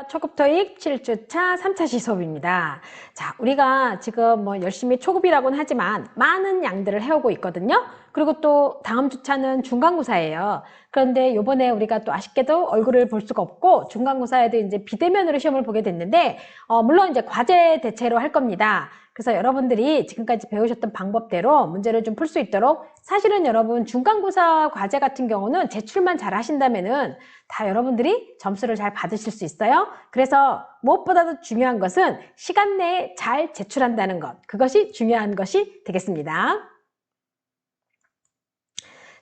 초급 토익 7주차 3차 시수업입니다. 자, 우리가 지금 뭐 열심히 초급이라고는 하지만 많은 양들을 해오고 있거든요. 그리고 또 다음 주차는 중간고사예요. 그런데 요번에 우리가 또 아쉽게도 얼굴을 볼 수가 없고 중간고사에도 이제 비대면으로 시험을 보게 됐는데 물론 이제 과제 대체로 할 겁니다. 그래서 여러분들이 지금까지 배우셨던 방법대로 문제를 좀 풀 수 있도록, 사실은 여러분 중간고사 과제 같은 경우는 제출만 잘 하신다면은 다 여러분들이 점수를 잘 받으실 수 있어요. 그래서 무엇보다도 중요한 것은 시간 내에 잘 제출한다는 것, 그것이 중요한 것이 되겠습니다.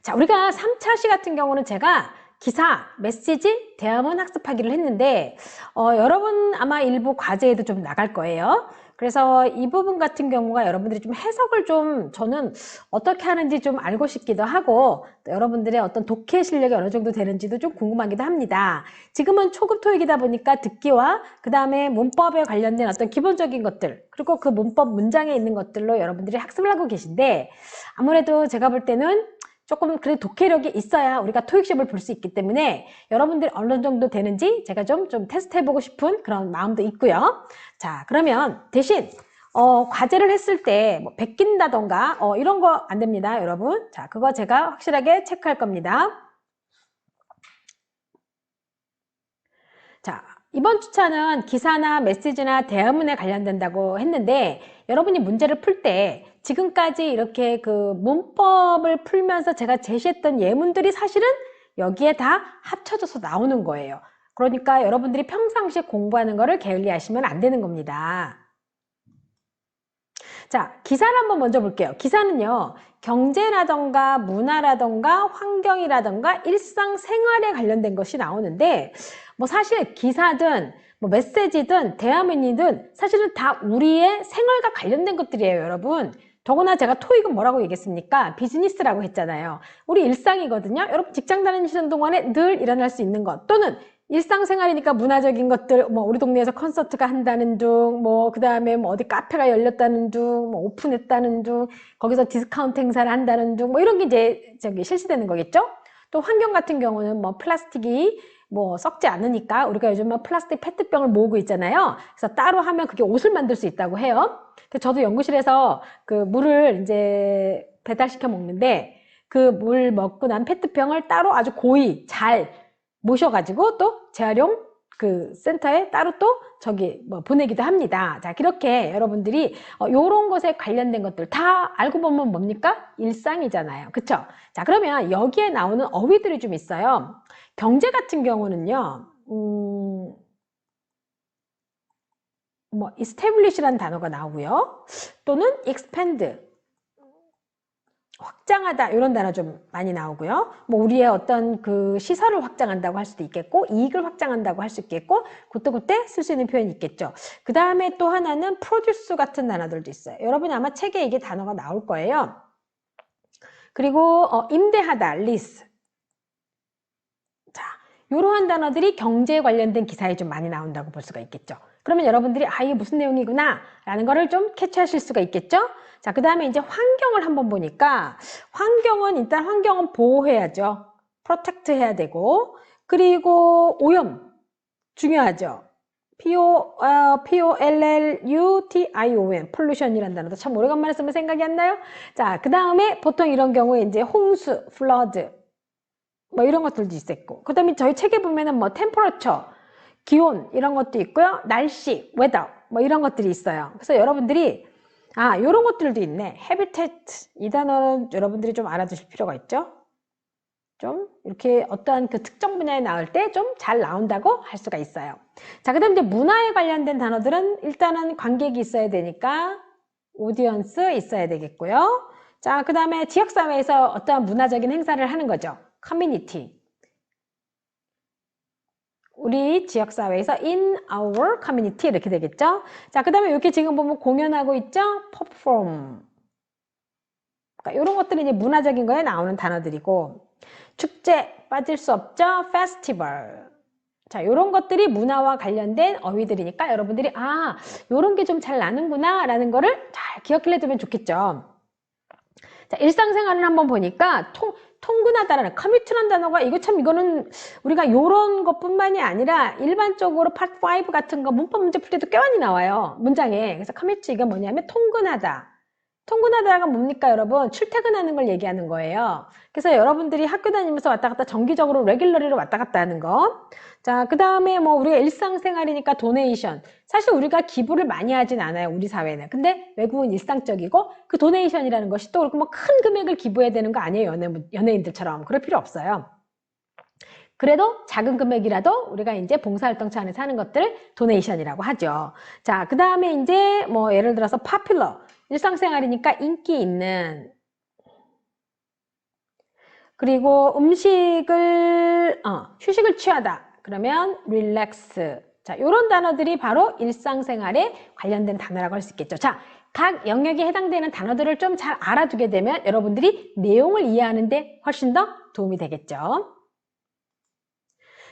자, 우리가 3차시 같은 경우는 제가 기사, 메시지, 대화문 학습하기를 했는데 여러분 아마 일부 과제에도 좀 나갈 거예요. 그래서 이 부분 같은 경우가 여러분들이 좀 해석을 좀 저는 어떻게 하는지 좀 알고 싶기도 하고, 또 여러분들의 어떤 독해 실력이 어느 정도 되는지도 좀 궁금하기도 합니다. 지금은 초급 토익이다 보니까 듣기와 그 다음에 문법에 관련된 어떤 기본적인 것들, 그리고 그 문법 문장에 있는 것들로 여러분들이 학습을 하고 계신데, 아무래도 제가 볼 때는 조금 그래도 독해력이 있어야 우리가 토익 시험을 볼 수 있기 때문에 여러분들이 어느 정도 되는지 제가 좀 테스트 해보고 싶은 그런 마음도 있고요. 자, 그러면 대신 과제를 했을 때 뭐 베낀다던가 이런 거 안 됩니다, 여러분. 자, 그거 제가 확실하게 체크할 겁니다. 자, 이번 주차는 기사나 메시지나 대화문에 관련된다고 했는데, 여러분이 문제를 풀 때 지금까지 이렇게 그 문법을 풀면서 제가 제시했던 예문들이 사실은 여기에 다 합쳐져서 나오는 거예요. 그러니까 여러분들이 평상시에 공부하는 거를 게을리하시면 안 되는 겁니다. 자, 기사를 한번 먼저 볼게요. 기사는요, 경제라던가 문화라던가 환경이라던가 일상생활에 관련된 것이 나오는데, 뭐 사실 기사든 뭐 메시지든 대화문이든 사실은 다 우리의 생활과 관련된 것들이에요, 여러분. 더구나 제가 토익은 뭐라고 얘기했습니까? 비즈니스라고 했잖아요. 우리 일상이거든요. 여러분 직장 다니시는 동안에 늘 일어날 수 있는 것, 또는 일상생활이니까 문화적인 것들, 뭐 우리 동네에서 콘서트가 한다는 둥, 뭐 그 다음에 뭐 어디 카페가 열렸다는 둥, 뭐 오픈했다는 둥, 거기서 디스카운트 행사를 한다는 둥, 뭐 이런 게 이제 실시되는 거겠죠? 또 환경 같은 경우는 뭐 플라스틱이 뭐 썩지 않으니까 우리가 요즘 뭐 플라스틱 페트병을 모으고 있잖아요. 그래서 따로 하면 그게 옷을 만들 수 있다고 해요. 저도 연구실에서 그 물을 이제 배달시켜 먹는데, 그 물 먹고 난 페트병을 따로 아주 고이 잘 모셔가지고 또 재활용 그 센터에 따로 또 저기 뭐 보내기도 합니다. 자, 그렇게 여러분들이 요런 것에 관련된 것들 다 알고 보면 뭡니까? 일상이잖아요. 그쵸? 자, 그러면 여기에 나오는 어휘들이 좀 있어요. 경제 같은 경우는요, 뭐 establish라는 단어가 나오고요. 또는 expand, 확장하다, 이런 단어 좀 많이 나오고요. 뭐 우리의 어떤 그 시설을 확장한다고 할 수도 있겠고, 이익을 확장한다고 할 수 있겠고, 그때 쓸 수 있는 표현이 있겠죠. 그 다음에 또 하나는 produce 같은 단어들도 있어요. 여러분이 아마 책에 이게 단어가 나올 거예요. 그리고 임대하다, lease. 자, 이러한 단어들이 경제에 관련된 기사에 좀 많이 나온다고 볼 수가 있겠죠. 그러면 여러분들이 이게 무슨 내용이구나 라는 거를 좀 캐치하실 수가 있겠죠. 자, 그 다음에 이제 환경을 한번 보니까, 환경은 일단 환경은 보호해야죠. 프로텍트 해야 되고, 그리고 오염 중요하죠. pollution, pollution이라는 단어도 참 오래간만에 쓰면 생각이 안 나요. 자, 그 다음에 보통 이런 경우에 이제 홍수, flood 뭐 이런 것들도 있었고, 그 다음에 저희 책에 보면은 뭐 temperature, 기온 이런 것도 있고요. 날씨, weather 뭐 이런 것들이 있어요. 그래서 여러분들이 이런 것들도 있네. habitat, 이 단어는 여러분들이 좀 알아두실 필요가 있죠. 좀 이렇게 어떠한 그 특정 분야에 나올 때 좀 잘 나온다고 할 수가 있어요. 자, 그 다음에 이제 문화에 관련된 단어들은 일단은 관객이 있어야 되니까 audience 있어야 되겠고요. 자, 그 다음에 지역사회에서 어떠한 문화적인 행사를 하는 거죠. community. 우리 지역사회에서 in our community 이렇게 되겠죠. 자, 그 다음에 이렇게 지금 보면 공연하고 있죠. perform. 그러니까 이런 것들이 이제 문화적인 거에 나오는 단어들이고, 축제 빠질 수 없죠. festival. 자, 이런 것들이 문화와 관련된 어휘들이니까 여러분들이 이런 게 좀 잘 나는구나 라는 거를 잘 기억해 두면 좋겠죠. 자, 일상생활을 한번 보니까 통근하다라는 커미트라는 단어가 이거는 우리가 요런 것뿐만이 아니라 일반적으로 파트 5 같은 거 문법 문제 풀 때도 꽤 많이 나와요. 문장에. 그래서 커미트 이게 뭐냐면 통근하다. 통근하다가 뭡니까 여러분? 출퇴근하는 걸 얘기하는 거예요. 그래서 여러분들이 학교 다니면서 왔다 갔다 정기적으로 레귤러리로 왔다 갔다 하는 거. 자, 그 다음에 뭐 우리가 일상생활이니까 도네이션. 사실 우리가 기부를 많이 하진 않아요, 우리 사회는. 근데 외국은 일상적이고 그 도네이션이라는 것이 또 그렇고 뭐 큰 금액을 기부해야 되는 거 아니에요, 연예인들처럼. 그럴 필요 없어요. 그래도 작은 금액이라도 우리가 이제 봉사활동차 안에서 하는 것들을 도네이션이라고 하죠. 자, 그 다음에 이제 뭐 예를 들어서 popular. 일상생활이니까 인기 있는. 그리고 휴식을 취하다. 그러면 relax. 자, 요런 단어들이 바로 일상생활에 관련된 단어라고 할 수 있겠죠. 자, 각 영역에 해당되는 단어들을 좀 잘 알아두게 되면 여러분들이 내용을 이해하는데 훨씬 더 도움이 되겠죠.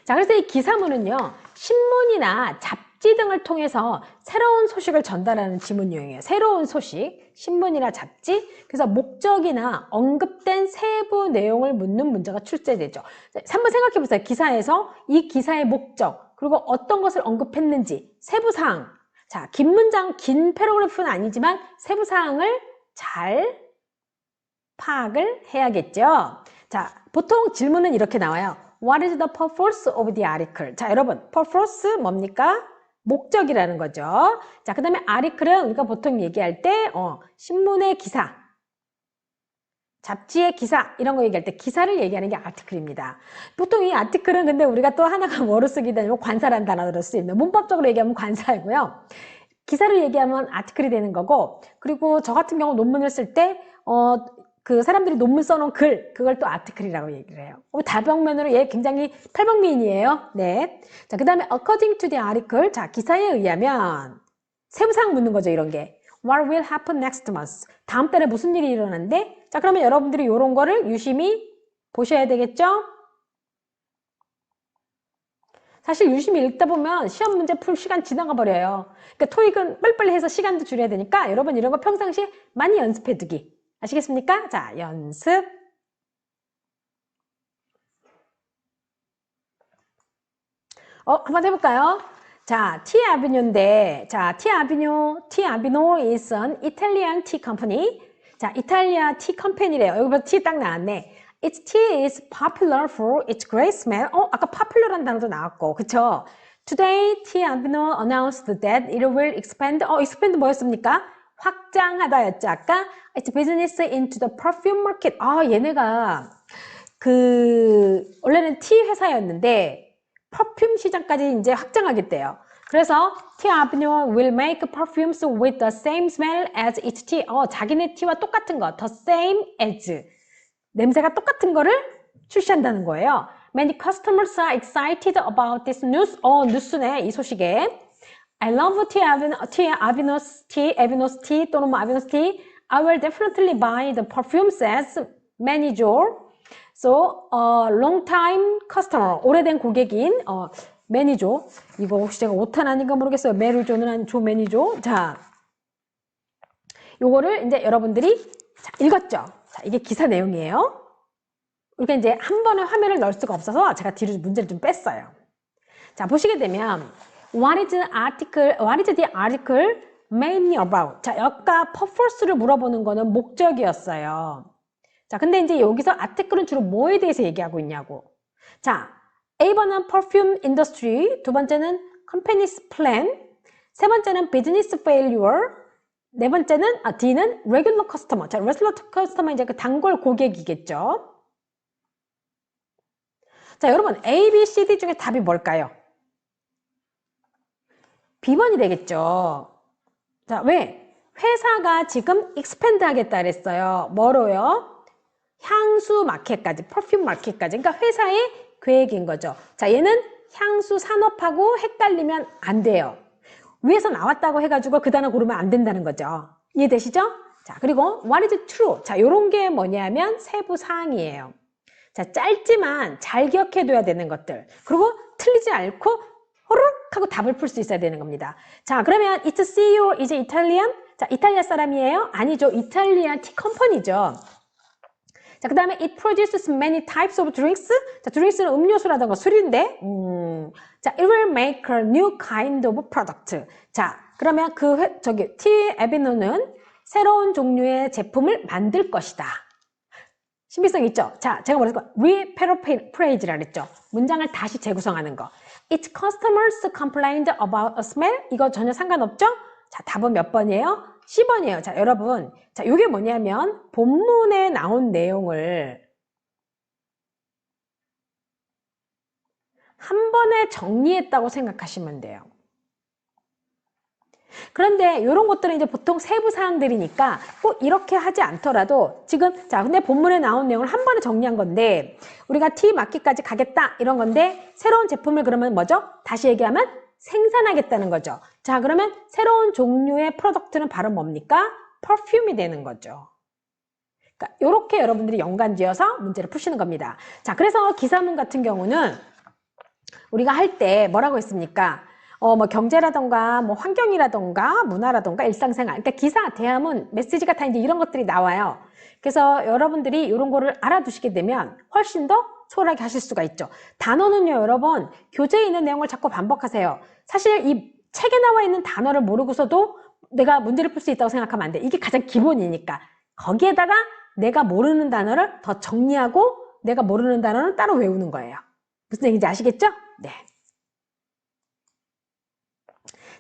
자, 그래서 이 기사문은요, 신문이나 잡지 등을 통해서 새로운 소식을 전달하는 지문 유형이에요. 새로운 소식, 신문이나 잡지. 그래서 목적이나 언급된 세부 내용을 묻는 문제가 출제되죠. 한번 생각해 보세요. 기사에서 이 기사의 목적, 그리고 어떤 것을 언급했는지, 세부사항. 자, 긴 문장, 긴 패러그래프는 아니지만 세부사항을 잘 파악을 해야겠죠. 자, 보통 질문은 이렇게 나와요. What is the purpose of the article? 자, 여러분, purpose 뭡니까? 목적이라는 거죠. 자, 그 다음에 article은 우리가 보통 얘기할 때 신문의 기사, 잡지의 기사 이런 거 얘기할 때 기사를 얘기하는 게 article입니다. 보통 이 article은 근데 우리가 또 하나가 뭐로 쓰게 되냐면 관사라는 단어로 쓸 수 있는, 문법적으로 얘기하면 관사이고요. 기사를 얘기하면 article이 되는 거고, 그리고 저 같은 경우 논문을 쓸 때 그 사람들이 논문 써놓은 글, 그걸 또 아티클이라고 얘기를 해요. 다방면으로 얘 굉장히 탈북민이에요. 네. 자, 그 다음에 according to the article. 자, 기사에 의하면 세부사항 묻는 거죠, 이런 게. What will happen next month? 다음 달에 무슨 일이 일어나는데? 자, 그러면 여러분들이 이런 거를 유심히 보셔야 되겠죠? 사실 유심히 읽다 보면 시험 문제 풀 시간 지나가 버려요. 그러니까 토익은 빨리빨리 해서 시간도 줄여야 되니까 여러분 이런 거 평상시에 많이 연습해 두기. 아시겠습니까? 자, 연습. 한번 해볼까요? 자, 티 아비뇨인데, 자, 티 아비뇨 is an Italian tea company. 자, 이탈리아 티 컴퍼니래요. 여기서 티 딱 나왔네. Its tea is popular for its great smell. 아까 popular한 단어도 나왔고, 그쵸? Today, T Abbino announced that it will expand. expand 뭐였습니까? 확장하다였죠. 아까 its business into the perfume market. 얘네가 원래는 티 회사였는데 퍼퓸 시장까지 이제 확장하겠대요. 그래서 T Abbino will make perfumes with the same smell as its tea. 자기네 티와 똑같은 거, the same as. 냄새가 똑같은 거를 출시한다는 거예요. Many customers are excited about this news. 뉴스네, 이 소식에. I love T Abbino's tea 또는 뭐 Abbino's tea. I will definitely buy the perfume, says manager. So, long time customer. 오래된 고객인, 매니저. 이거 혹시 제가 오탄 아닌가 모르겠어요. 매니저는 아닌 조 매니저. 자, 요거를 이제 여러분들이 읽었죠? 자, 이게 기사 내용이에요. 우리가 이제 한 번에 화면을 넣을 수가 없어서 제가 뒤로 문제를 좀 뺐어요. 자, 보시게 되면 What is the article mainly about? 자, 아까 purpose를 물어보는 거는 목적이었어요. 자, 근데 이제 여기서 article은 주로 뭐에 대해서 얘기하고 있냐고. 자, A번은 perfume industry, 두 번째는 company's plan, 세 번째는 business failure, 네 번째는 D는 regular customer. 자, regular customer 이제 그 단골 고객이겠죠. 자, 여러분 A, B, C, D 중에 답이 뭘까요? B번이 되겠죠. 자, 왜? 회사가 지금 expand 하겠다 그랬어요. 뭐로요? 향수 마켓까지, perfume 마켓까지. 그러니까 회사의 계획인 거죠. 자, 얘는 향수 산업하고 헷갈리면 안 돼요. 위에서 나왔다고 해가지고 그 단어 고르면 안 된다는 거죠. 이해되시죠? 자, 그리고 what is true? 자, 요런 게 뭐냐면 세부 사항이에요. 자, 짧지만 잘 기억해둬야 되는 것들. 그리고 틀리지 않고 호르륵 하고 답을 풀 수 있어야 되는 겁니다. 자, 그러면 its CEO is Italian? 자, 이탈리아 사람이에요? 아니죠. 이탈리아 티 컴퍼니죠. 자, 그 다음에 it produces many types of drinks. 자, drinks는 음료수라던가 술인데, 자, it will make a new kind of product. 자, 그러면 T. 에비노는 새로운 종류의 제품을 만들 것이다. 신비성 있죠? 자, 제가 뭐랬을까? reparaphrase라 그랬죠? 문장을 다시 재구성하는 거. Its customers complained about a smell. 이거 전혀 상관없죠? 자, 답은 몇 번이에요? 10번이에요. 자, 여러분. 자, 이게 뭐냐면 본문에 나온 내용을 한 번에 정리했다고 생각하시면 돼요. 그런데 이런 것들은 이제 보통 세부 사항들이니까 꼭 이렇게 하지 않더라도 지금 자, 근데 본문에 나온 내용을 한 번에 정리한 건데 우리가 T 맞기까지 가겠다 이런 건데 새로운 제품을 그러면 뭐죠? 다시 얘기하면 생산하겠다는 거죠. 자, 그러면 새로운 종류의 프로덕트는 바로 뭡니까? 퍼퓸이 되는 거죠. 그러니까 이렇게 여러분들이 연관지어서 문제를 푸시는 겁니다. 자, 그래서 기사문 같은 경우는 우리가 할 때 뭐라고 했습니까? 뭐 경제라던가 뭐 환경이라던가 문화라던가 일상생활, 그러니까 기사, 대화문, 메시지가 다 이제 이런 것들이 나와요. 그래서 여러분들이 이런 거를 알아두시게 되면 훨씬 더 수월하게 하실 수가 있죠. 단어는요, 여러분 교재에 있는 내용을 자꾸 반복하세요. 사실 이 책에 나와 있는 단어를 모르고서도 내가 문제를 풀 수 있다고 생각하면 안 돼. 이게 가장 기본이니까 거기에다가 내가 모르는 단어를 더 정리하고 내가 모르는 단어는 따로 외우는 거예요. 무슨 얘기인지 아시겠죠? 네.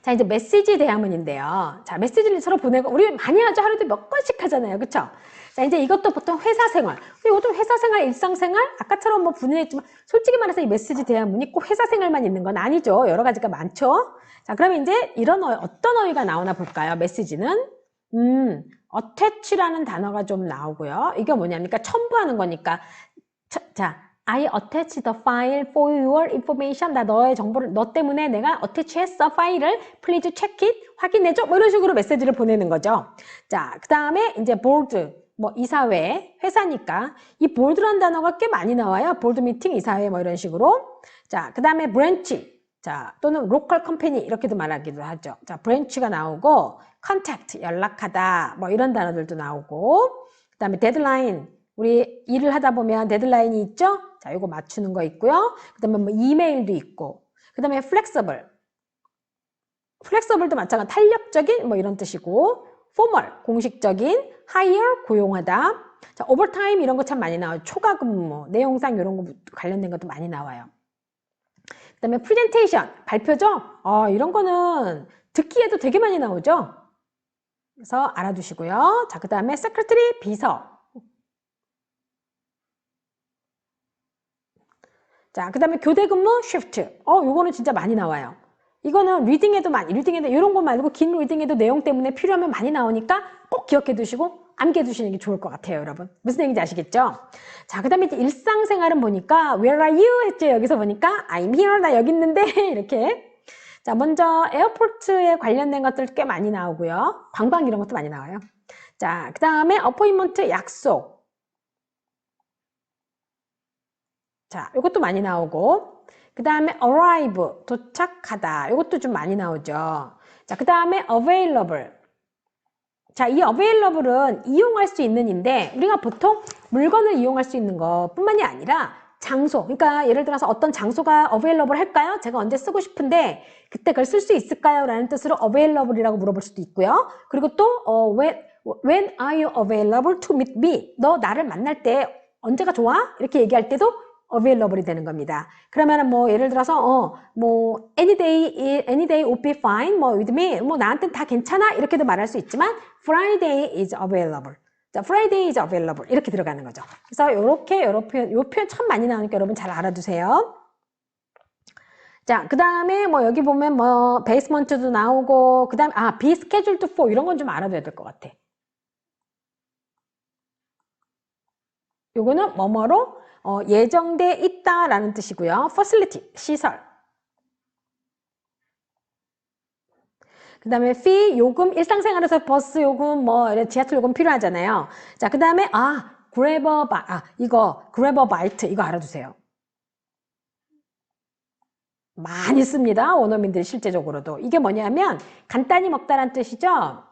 자, 이제 메시지 대화문인데요. 자, 메시지를 서로 보내고, 우리 많이 하죠. 하루에 몇 건씩 하잖아요. 그쵸? 자, 이제 이것도 보통 회사 생활. 이것도 회사 생활, 일상 생활? 아까처럼 뭐 분해했지만, 솔직히 말해서 이 메시지 대화문이 꼭 회사 생활만 있는 건 아니죠. 여러 가지가 많죠. 자, 그러면 이제 이런 어떤 어휘가 나오나 볼까요? 메시지는? attach라는 단어가 좀 나오고요. 이게 뭐냐니까 첨부하는 거니까. 자, I attach the file for your information. 나 너의 정보를, 너 때문에 내가 attach 했어, 파일을. Please check it. 확인해줘. 뭐 이런 식으로 메시지를 보내는 거죠. 자, 그 다음에 이제 board. 뭐 이사회, 회사니까. 이 board라는 단어가 꽤 많이 나와요. board meeting, 이사회 뭐 이런 식으로. 자, 그 다음에 branch. 자, 또는 local company 이렇게도 말하기도 하죠. 자, branch가 나오고 contact, 연락하다. 뭐 이런 단어들도 나오고. 그 다음에 deadline. 우리 일을 하다 보면 데드라인이 있죠? 자, 이거 맞추는 거 있고요. 그 다음에 뭐 이메일도 있고. 그 다음에 flexible. flexible도 마찬가지. 탄력적인 뭐 이런 뜻이고. formal. 공식적인. hire. 고용하다. 자, overtime 이런 거 참 많이 나와요. 초과 근무. 내용상 이런 거 관련된 것도 많이 나와요. 그 다음에 presentation. 발표죠? 이런 거는 듣기에도 되게 많이 나오죠? 그래서 알아두시고요. 자, 그 다음에 secretary. 비서. 자, 그 다음에 교대 근무 shift. 요거는 진짜 많이 나와요. 이거는 리딩에도 이런 거 말고 긴 리딩에도 내용 때문에 필요하면 많이 나오니까 꼭 기억해 두시고 암기해 두시는 게 좋을 것 같아요, 여러분. 무슨 얘기인지 아시겠죠? 자, 그 다음에 이제 일상생활은 보니까 where are you? 했죠? 여기서 보니까 I'm here. 나 여기 있는데. 이렇게. 자, 먼저 에어포트에 관련된 것들 꽤 많이 나오고요. 관광 이런 것도 많이 나와요. 자, 그 다음에 appointment 약속. 자, 이것도 많이 나오고, 그 다음에 arrive, 도착하다. 이것도 좀 많이 나오죠. 자, 그 다음에 available. 자, 이 available은 이용할 수 있는인데, 우리가 보통 물건을 이용할 수 있는 것 뿐만이 아니라 장소. 그러니까 예를 들어서 어떤 장소가 available 할까요? 제가 언제 쓰고 싶은데, 그때 그걸 쓸 수 있을까요? 라는 뜻으로 available이라고 물어볼 수도 있고요. 그리고 또, when are you available to meet me? 너 나를 만날 때 언제가 좋아? 이렇게 얘기할 때도 available이 되는 겁니다. 그러면은 뭐 예를 들어서 뭐 any day would be fine 뭐 with me 뭐 나한테는 다 괜찮아 이렇게도 말할 수 있지만 Friday is available. 자, Friday is available 이렇게 들어가는 거죠. 그래서 요렇게 요 표현 참 많이 나오니까 여러분 잘 알아두세요. 자, 그 다음에 뭐 여기 보면 뭐 basement도 나오고 그 다음에 be scheduled for 이런 건 좀 알아둬야 될 것 같아. 요거는 뭐뭐로 예정돼 있다라는 뜻이고요. facility, 시설. 그 다음에 fee, 요금, 일상생활에서 버스 요금, 뭐 지하철 요금 필요하잖아요. 자, 그 다음에 grab a bite, 이거 grab a bite 이거 알아두세요. 많이 씁니다. 원어민들이 실제적으로도. 이게 뭐냐면 간단히 먹다란 뜻이죠.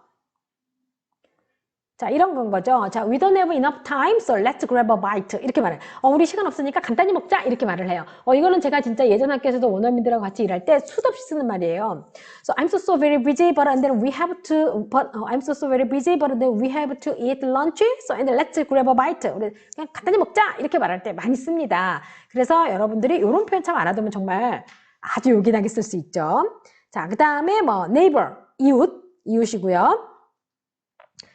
자, 이런 건 거죠. 자, we don't have enough time, so let's grab a bite. 이렇게 말해요. 우리 시간 없으니까 간단히 먹자. 이렇게 말을 해요. 이거는 제가 진짜 예전 학교에서도 원어민들하고 같이 일할 때 수도 없이 쓰는 말이에요. So I'm so very busy, but and then we have to, I'm so very busy, but then we have to eat lunch. So and then let's grab a bite. 우리 그냥 간단히 먹자. 이렇게 말할 때 많이 씁니다. 그래서 여러분들이 이런 표현 참 알아두면 정말 아주 요긴하게 쓸 수 있죠. 자, 그 다음에 뭐 neighbor, 이웃이고요.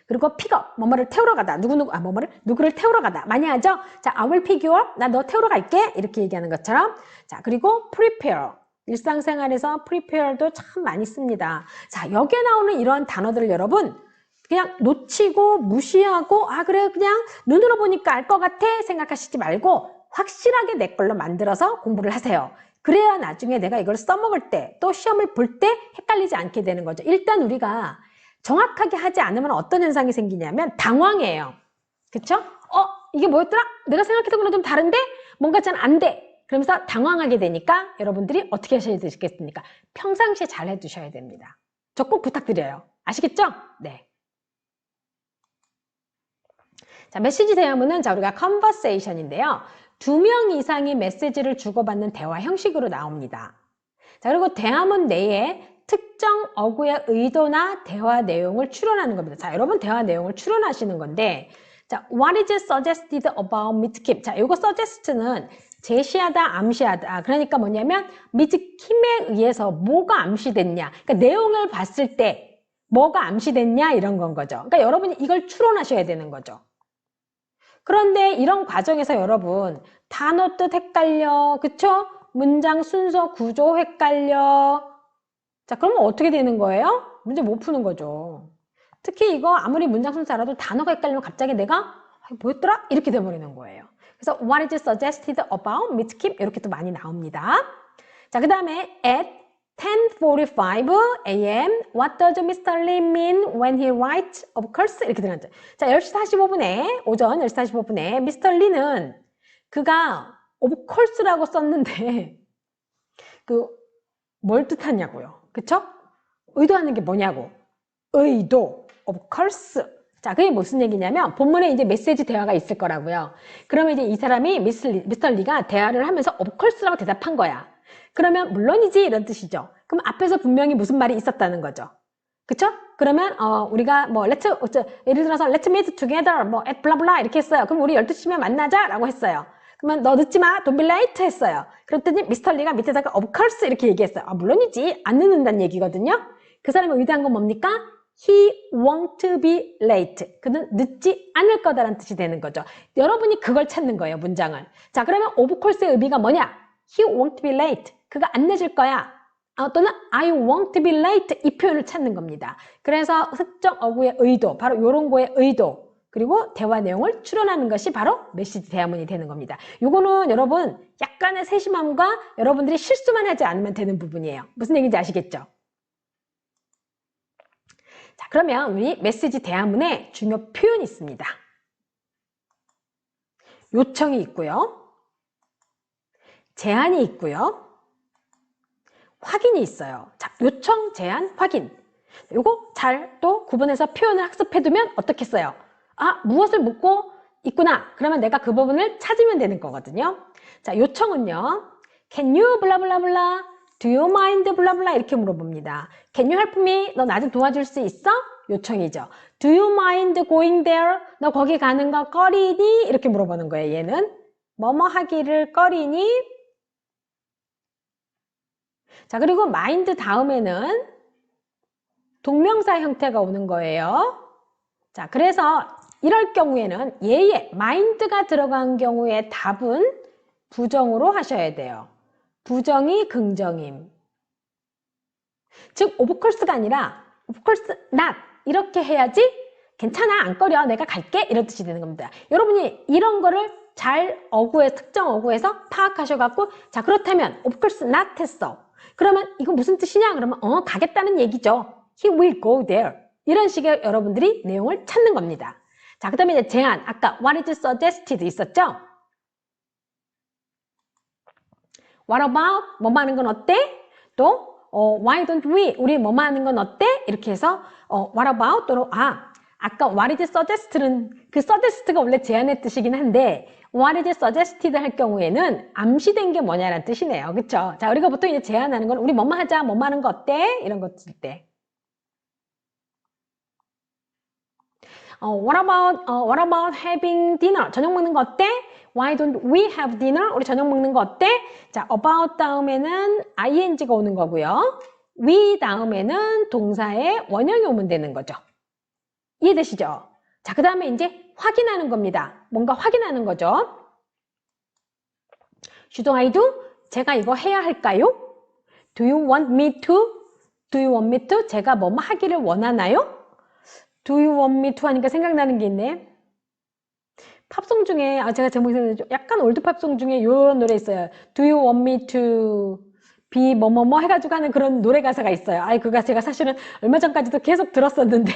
그리고 픽업, 뭐뭐를 태우러 가다. 누구를 태우러 가다. 많이 하죠? 자, I will pick you up. 나 너 태우러 갈게. 이렇게 얘기하는 것처럼. 자, 그리고 prepare. 일상생활에서 prepare도 참 많이 씁니다. 자, 여기에 나오는 이러한 단어들을 여러분 그냥 놓치고 무시하고 그래 그냥 눈으로 보니까 알 것 같아 생각하시지 말고 확실하게 내 걸로 만들어서 공부를 하세요. 그래야 나중에 내가 이걸 써먹을 때 또 시험을 볼 때 헷갈리지 않게 되는 거죠. 일단 우리가 정확하게 하지 않으면 어떤 현상이 생기냐면 당황해요. 그쵸? 이게 뭐였더라? 내가 생각했던 거랑 좀 다른데? 뭔가 잘 안 돼. 그러면서 당황하게 되니까 여러분들이 어떻게 하셔야 되겠습니까? 평상시에 잘 해두셔야 됩니다. 저 꼭 부탁드려요. 아시겠죠? 네. 자, 메시지 대화문은 자, 우리가 conversation인데요. 2명 이상이 메시지를 주고받는 대화 형식으로 나옵니다. 자, 그리고 대화문 내에 특정 어구의 의도나 대화 내용을 추론하는 겁니다. 자, 여러분 대화 내용을 추론하시는 건데, 자, what is suggested about Miss Kim? 자, 이거 suggest는 제시하다, 암시하다. 그러니까 뭐냐면 Miss Kim에 의해서 뭐가 암시됐냐? 그러니까 내용을 봤을 때 뭐가 암시됐냐 이런 건 거죠. 그러니까 여러분이 이걸 추론하셔야 되는 거죠. 그런데 이런 과정에서 여러분 단어 뜻 헷갈려, 그쵸? 문장 순서 구조 헷갈려. 자, 그러면 어떻게 되는 거예요? 문제 못 푸는 거죠. 특히 이거 아무리 문장 순서 알아도 단어가 헷갈리면 갑자기 내가 뭐였더라? 이렇게 돼버리는 거예요. 그래서 what is suggested about Miss Kim? 이렇게 또 많이 나옵니다. 자, 그 다음에 at 10:45 a.m. What does Mr. Lee mean when he writes of course? 이렇게 들어갔죠. 자, 10시 45분에 오전 10시 45분에 Mr. Lee는 그가 of course라고 썼는데 뭘 뜻하냐고요. 그쵸? 의도하는 게 뭐냐고. 의도, of course. 자, 그게 무슨 얘기냐면 본문에 이제 메시지 대화가 있을 거라고요. 그러면 이제 이 사람이 미스터 리가 대화를 하면서 of course라고 대답한 거야. 그러면 물론이지 이런 뜻이죠. 그럼 앞에서 분명히 무슨 말이 있었다는 거죠. 그쵸? 그러면 우리가 뭐 예를 들어서 let's meet together 뭐 at blah blah 이렇게 했어요. 그럼 우리 12시면 만나자 라고 했어요. 그러면 너 늦지 마, don't be late 했어요. 그랬더니 미스터 리가 밑에다가 of course 이렇게 얘기했어요. 물론이지 안 늦는다는 얘기거든요. 그 사람이 의도한 건 뭡니까? He won't be late. 그는 늦지 않을 거다라는 뜻이 되는 거죠. 여러분이 그걸 찾는 거예요, 문장을. 자, 그러면 of course의 의미가 뭐냐? He won't be late. 그가 안 늦을 거야. 또는 I won't be late. 이 표현을 찾는 겁니다. 그래서 특정 어구의 의도, 바로 요런 거의 의도, 그리고 대화 내용을 추론하는 것이 바로 메시지 대화문이 되는 겁니다. 요거는 여러분 약간의 세심함과 여러분들이 실수만 하지 않으면 되는 부분이에요. 무슨 얘기인지 아시겠죠? 자, 그러면 우리 메시지 대화문에 중요 표현이 있습니다. 요청이 있고요. 제안이 있고요. 확인이 있어요. 자, 요청, 제안, 확인. 요거 잘 또 구분해서 표현을 학습해두면 어떻겠어요? 무엇을 묻고 있구나. 그러면 내가 그 부분을 찾으면 되는 거거든요. 자, 요청은요. Can you blah blah blah? Do you mind blah blah? 이렇게 물어봅니다. Can you help me? 너 나 좀 도와줄 수 있어? 요청이죠. Do you mind going there? 너 거기 가는 거 꺼리니? 이렇게 물어보는 거예요. 얘는 뭐뭐 하기를 꺼리니? 자, 그리고 mind 다음에는 동명사 형태가 오는 거예요. 자, 그래서 이럴 경우에는 얘의 mind가 들어간 경우에 답은 부정으로 하셔야 돼요. 부정이 긍정임. 즉, of course가 아니라 of course not 이렇게 해야지 괜찮아 안 꺼려 내가 갈게 이런 뜻이 되는 겁니다. 여러분이 이런 거를 잘 특정 어구에서 파악하셔갖고 자 그렇다면 of course not 했어. 그러면 이거 무슨 뜻이냐? 그러면 가겠다는 얘기죠. He will go there. 이런 식의 여러분들이 내용을 찾는 겁니다. 자, 그 다음에 이제 제안. 아까 what is suggested 있었죠? What about? 뭐뭐 하는 건 어때? 또 why don't we? 우리 뭐뭐 하는 건 어때? 이렇게 해서 what about? 또는 아까 what is suggest는 그 suggest가 원래 제안의 뜻이긴 한데 what is suggested 할 경우에는 암시된 게 뭐냐라는 뜻이네요. 그쵸? 자, 우리가 보통 이제 제안하는 건 우리 뭐뭐 하자, 뭐뭐 하는 거 어때? 이런 거 쓸 때. what about having dinner? 저녁 먹는 거 어때? Why don't we have dinner? 우리 저녁 먹는 거 어때? 자, about 다음에는 ing가 오는 거고요. we 다음에는 동사의 원형이 오면 되는 거죠. 이해되시죠? 자, 그 다음에 이제 확인하는 겁니다. 뭔가 확인하는 거죠. Should I do? 제가 이거 해야 할까요? Do you want me to? Do you want me to? 제가 뭐뭐 하기를 원하나요? Do you want me to 하니까 생각나는 게 있네. 팝송 중에 제가 제목이 약간 올드 팝송 중에 이런 노래 있어요. Do you want me to be 뭐뭐뭐 해가지고 하는 그런 노래 가사가 있어요. 그가 제가 사실은 얼마 전까지도 계속 들었었는데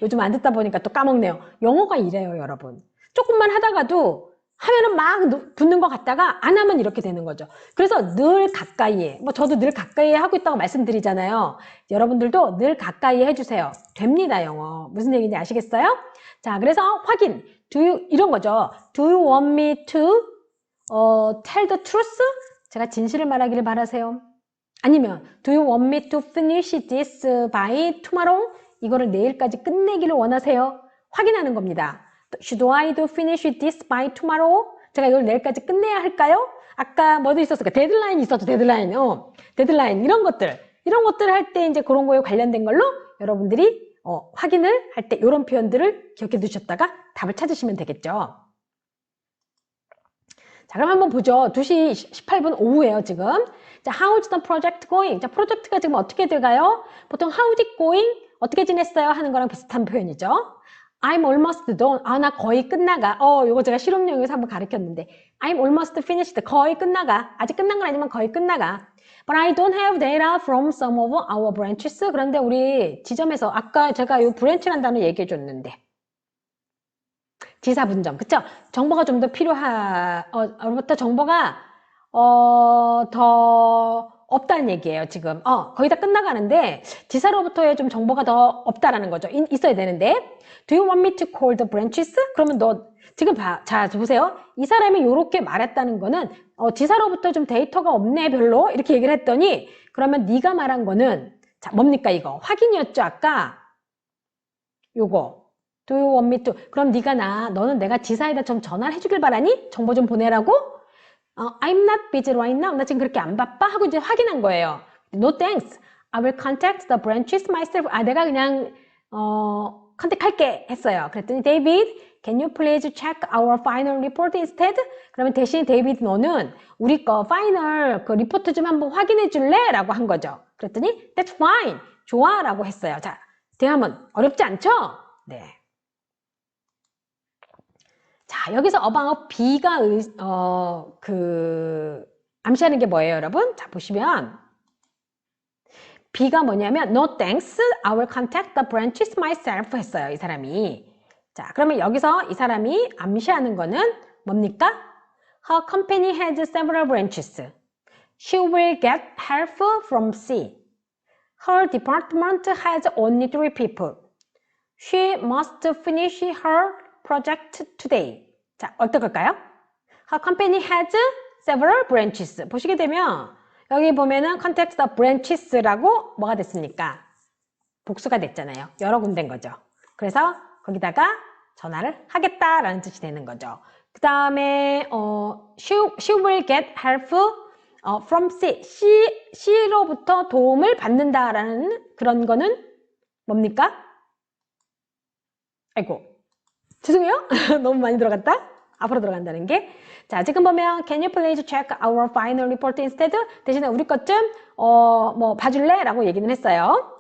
요즘 안 듣다 보니까 또 까먹네요. 영어가 이래요, 여러분. 조금만 하다가도 하면은 막 붙는 것 같다가 안 하면 이렇게 되는 거죠. 그래서 늘 가까이에, 저도 늘 가까이에 하고 있다고 말씀드리잖아요. 여러분들도 늘 가까이에 해주세요. 됩니다, 영어. 무슨 얘기인지 아시겠어요? 자, 그래서 확인. Do you, 이런 거죠. Do you want me to tell the truth? 제가 진실을 말하기를 바라세요. 아니면 Do you want me to finish this by tomorrow? 이거를 내일까지 끝내기를 원하세요. 확인하는 겁니다. Should I do finish this by tomorrow? 제가 이걸 내일까지 끝내야 할까요? 아까 뭐도 있었을까? 데드라인 있었죠, 데드라인. 데드라인. 이런 것들 할 때 이제 그런 거에 관련된 걸로 여러분들이 확인을 할 때 이런 표현들을 기억해 두셨다가 답을 찾으시면 되겠죠. 자, 그럼 한번 보죠. 2시 18분 오후에요, 지금. 자, how's the project going? 자, 프로젝트가 지금 어떻게 돼가요? 보통 how's it going? 어떻게 지냈어요? 하는 거랑 비슷한 표현이죠. I'm almost done. 나 거의 끝나가. 요거 제가 실험용에서 한번 가르쳤는데. I'm almost finished. 거의 끝나가. 아직 끝난 건 아니지만 거의 끝나가. But I don't have data from some of our branches. 그런데 우리 지점에서 아까 제가 이 브랜치라는 단어 얘기해 줬는데. 지사분점. 그쵸? 정보가 좀 더 부터 정보가, 더 없다는 얘기예요, 지금. 거의 다 끝나가는데, 지사로부터의 좀 정보가 더 없다라는 거죠. 있어야 되는데. Do you want me to call the branches? 그러면 지금 자, 보세요. 이 사람이 이렇게 말했다는 거는, 지사로부터 좀 데이터가 없네, 별로. 이렇게 얘기를 했더니, 그러면 네가 말한 거는, 자, 뭡니까, 이거? 확인이었죠, 아까? 요거. Do you want me to? 그럼 너는 내가 지사에다 좀 전화를 해주길 바라니? 정보 좀 보내라고? I'm not busy right now. 나 지금 그렇게 안 바빠? 하고 이제 확인한 거예요. No thanks. I will contact the branches myself. 내가 그냥, 컨택할게 했어요. 그랬더니 David, can you please check our final report instead? 그러면 대신 데이비드 너는 우리 거 파이널 그 리포트 좀 한번 확인해 줄래? 라고 한 거죠. 그랬더니 That's fine. 좋아. 라고 했어요. 자, 대화문 어렵지 않죠? 네. 자, 여기서 about B가 암시하는 게 뭐예요, 여러분? 자, 보시면 B가 뭐냐면 No thanks, I will contact the branches myself 했어요, 이 사람이. 자, 그러면 여기서 이 사람이 암시하는 거는 뭡니까? Her company has several branches. She will get help from C. Her department has only 3 people. She must finish her project today. 자, 어떨까요? Her company has several branches. 보시게 되면 여기 보면은 contact the branches라고 뭐가 됐습니까? 복수가 됐잖아요. 여러 군데인 거죠. 그래서 거기다가 전화를 하겠다라는 뜻이 되는 거죠. 그 다음에 she will get help from C. C로부터 도움을 받는다라는 그런 거는 뭡니까? 아이고, 죄송해요. 너무 많이 들어갔다. 앞으로 들어간다는 게. 자, 지금 보면 can you please check our final report instead? 대신에 우리 것 좀 봐줄래? 라고 얘기는 했어요.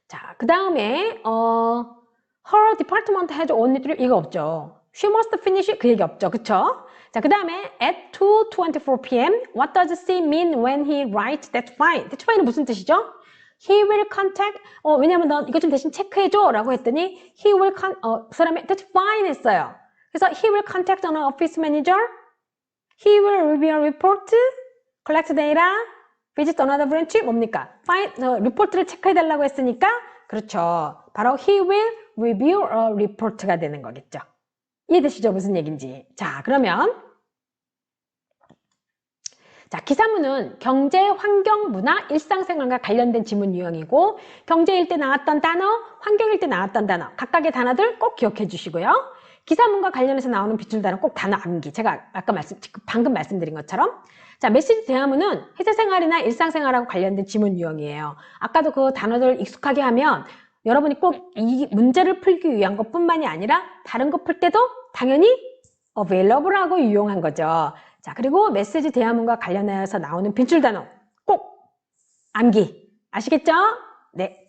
자, 그 다음에 her department has only 3 이거 없죠. She must finish 그 얘기 없죠. 그쵸? 자, 그 다음에 at 2:24 p.m. What does C mean when he writes that's fine? That's fine은 무슨 뜻이죠? He will contact 왜냐면 너 이거 좀 대신 체크해줘 라고 했더니 he will 그 사람이 that's fine 했어요. 그래서 he will contact an office manager. He will review a report, collect data, visit another branch. 뭡니까? 리포트를 체크해달라고 했으니까 그렇죠. 바로 he will review or report가 되는 거겠죠. 이해되시죠? 무슨 얘기인지. 자, 그러면 자, 기사문은 경제, 환경, 문화, 일상생활과 관련된 지문 유형이고 경제일 때 나왔던 단어, 환경일 때 나왔던 단어 각각의 단어들 꼭 기억해 주시고요. 기사문과 관련해서 나오는 빗줄 단어 꼭 단어 암기. 제가 아까 방금 말씀드린 것처럼 자, 메시지 대화문은 회사생활이나 일상생활하고 관련된 지문 유형이에요. 아까도 그 단어들 익숙하게 하면 여러분이 꼭 이 문제를 풀기 위한 것뿐만이 아니라 다른 거 풀 때도 당연히 available하고 유용한 거죠. 자, 그리고 메시지 대화문과 관련해서 나오는 빗줄 단어 꼭 암기. 아시겠죠? 네.